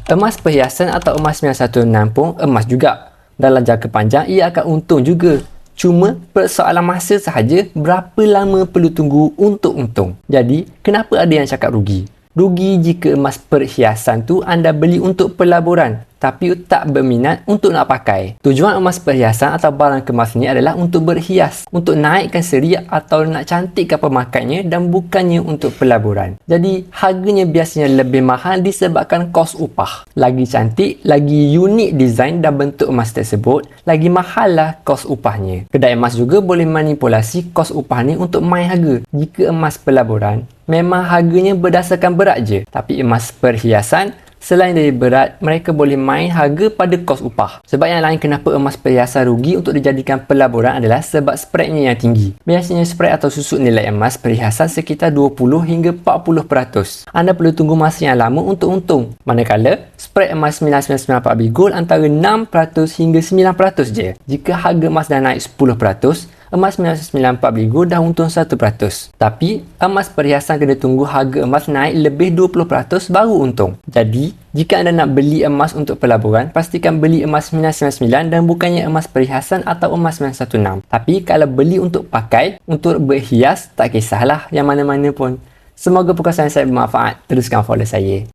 Emas perhiasan atau emas 916 pun emas juga. Dalam jangka panjang, ia akan untung juga. Cuma persoalan masa sahaja berapa lama perlu tunggu untuk untung. Jadi, kenapa ada yang cakap rugi? Rugi jika emas perhiasan tu anda beli untuk pelaburan tapi tak berminat untuk nak pakai. Tujuan emas perhiasan atau barang kemas ni adalah untuk berhias, untuk naikkan seri atau nak cantikkan pemakainya dan bukannya untuk pelaburan. Jadi harganya biasanya lebih mahal disebabkan kos upah. Lagi cantik, lagi unik design dan bentuk emas tersebut, lagi mahal lah kos upahnya. Kedai emas juga boleh manipulasi kos upah ni untuk main harga. Jika emas pelaburan, memang harganya berdasarkan berat je. Tapi emas perhiasan, selain dari berat, mereka boleh main harga pada kos upah. Sebab yang lain kenapa emas perhiasan rugi untuk dijadikan pelaburan adalah sebab spreadnya yang tinggi. Biasanya spread atau susut nilai emas perhiasan sekitar 20 hingga 40%. Anda perlu tunggu masa yang lama untuk untung. Manakala, spread emas 999 Pak Gold antara 6% hingga 9% je. Jika harga emas dah naik 10%, emas 994 Gold dah untung 1%. Tapi, emas perhiasan kena tunggu harga emas naik lebih 20% baru untung. Jadi, jika anda nak beli emas untuk pelaburan, pastikan beli emas 999 dan bukannya emas perhiasan atau emas 916. Tapi, kalau beli untuk pakai, untuk berhias, tak kisahlah yang mana-mana pun. Semoga perkongsian saya bermanfaat. Teruskan follow saya.